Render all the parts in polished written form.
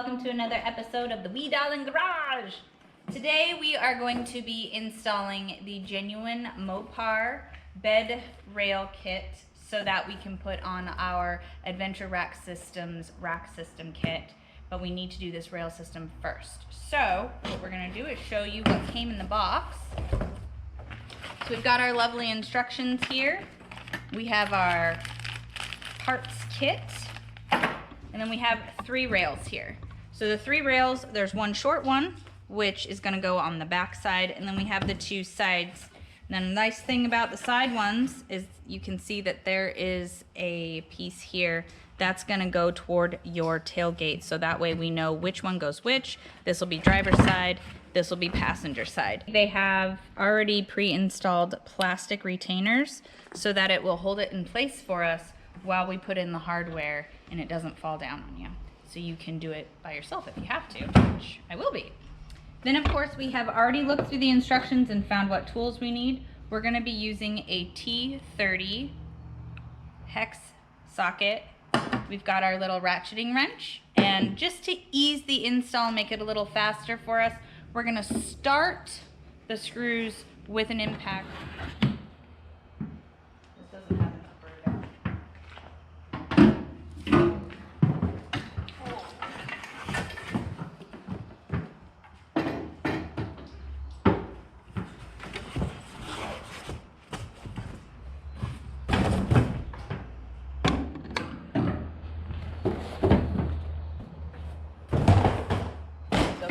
welcome to another episode of the Darlin Garage. Today we are going to be installing the genuine Mopar bed rail kit so that we can put on our Adventure Rack Systems rack system kit, but we need to do this rail system first. So what we're going to do is show you what came in the box. So we've got our lovely instructions here. We have our parts kit. And then we have 3 rails here. So the 3 rails, there's one short one, which is gonna go on the back side, and then we have the 2 sides. And then the nice thing about the side ones is you can see that there is a piece here that's gonna go toward your tailgate. So that way we know which one goes which. This will be driver's side, this will be passenger side. They have already pre-installed plastic retainers so that it will hold it in place for us while we put in the hardware and it doesn't fall down on you. So you can do it by yourself if you have to, which I will be. Then of course we have already looked through the instructions and found what tools we need. We're gonna be using a T30 hex socket. We've got our little ratcheting wrench, and just to ease the install, make it a little faster for us, we're gonna start the screws with an impact. This doesn't have an up or down.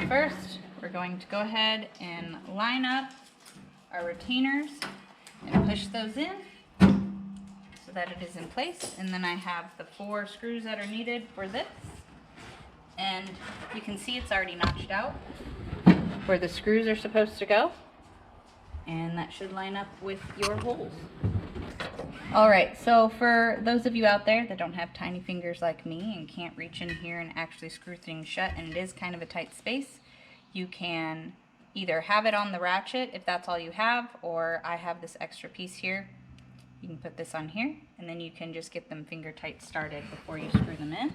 First, we're going to go ahead and line up our retainers and push those in so that it is in place. And then I have the 4 screws that are needed for this. And you can see it's already notched out where the screws are supposed to go. And that should line up with your holes. Alright, so for those of you out there that don't have tiny fingers like me and can't reach in here and actually screw things shut, and it is kind of a tight space, you can either have it on the ratchet if that's all you have, or I have this extra piece here. You can put this on here, and then you can just get them finger tight started before you screw them in.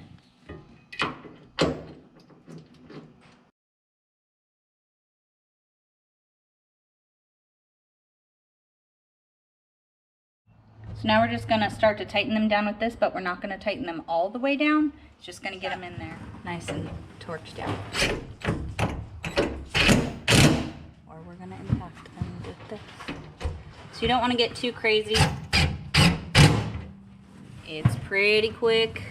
So now we're just going to start to tighten them down with this, but we're not going to tighten them all the way down. It's just going to get them in there nice and torqued down. Or we're going to impact them with this. So you don't want to get too crazy. It's pretty quick.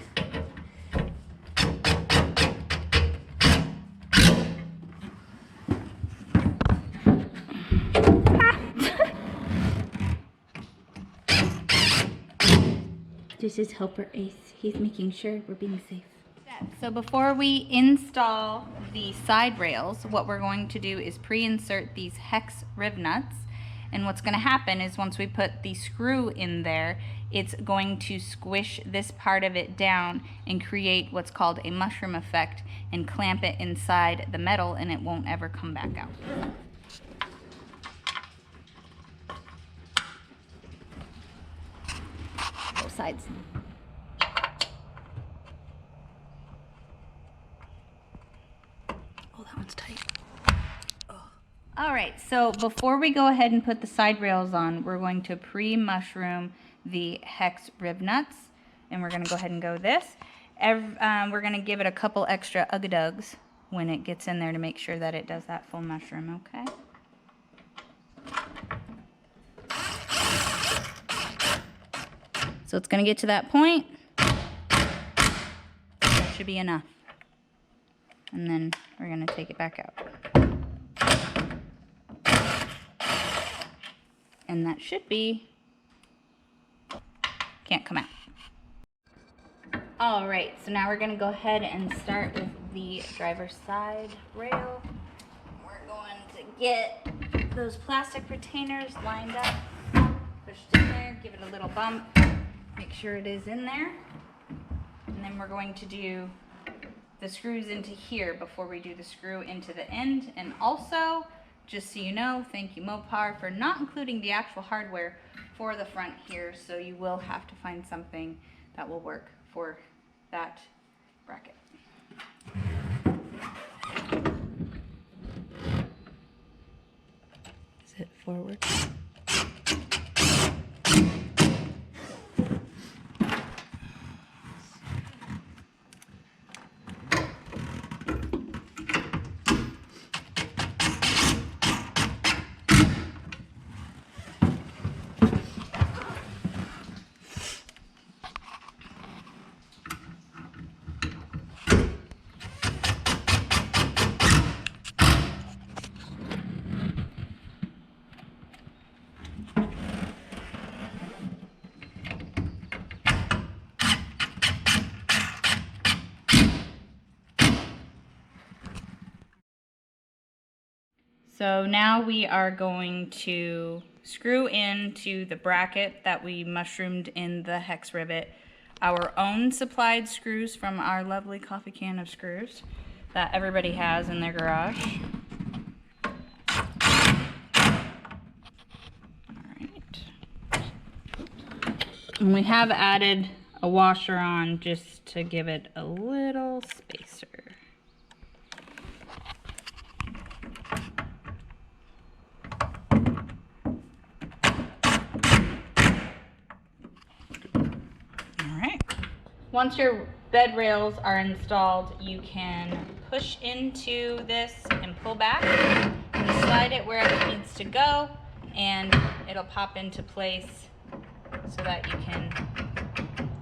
This is Helper Ace. He's making sure we're being safe. So before we install the side rails, what we're going to do is pre-insert these hex riv nuts. And what's going to happen is once we put the screw in there, it's going to squish this part of it down and create what's called a mushroom effect and clamp it inside the metal, and it won't ever come back out. Both sides. Oh, that one's tight. Oh. All right, so before we go ahead and put the side rails on, we're going to pre-mushroom the hex rib nuts, and we're going to go ahead and go this. We're going to give it a couple extra ugga-dugs when it gets in there to make sure that it does that full mushroom, okay? So it's going to get to that point. That should be enough. And then we're going to take it back out. And that should be, can't come out. All right, so now we're going to go ahead and start with the driver's side rail. We're going to get those plastic retainers lined up, pushed in there, give it a little bump. Make sure it is in there, and then we're going to do the screws into here before we do the screw into the end. And also, just so you know, thank you Mopar for not including the actual hardware for the front here, so you will have to find something that will work for that bracket. it forward. So now we are going to screw into the bracket that we mushroomed in the hex rivet our own supplied screws from our lovely coffee can of screws that everybody has in their garage. Alright. And we have added a washer on just to give it a little spacer. Once your bed rails are installed, you can push into this and pull back and slide it wherever it needs to go, and it'll pop into place so that you can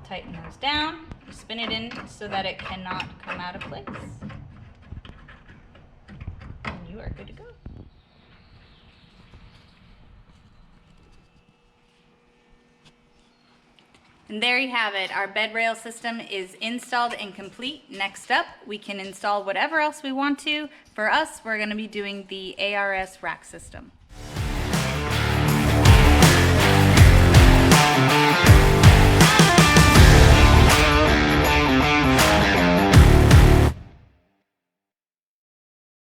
tighten those down, spin it in so that it cannot come out of place, and you are good to go. And there you have it. Our bed rail system is installed and complete. Next up, we can install whatever else we want to. For us, we're going to be doing the ARS rack system.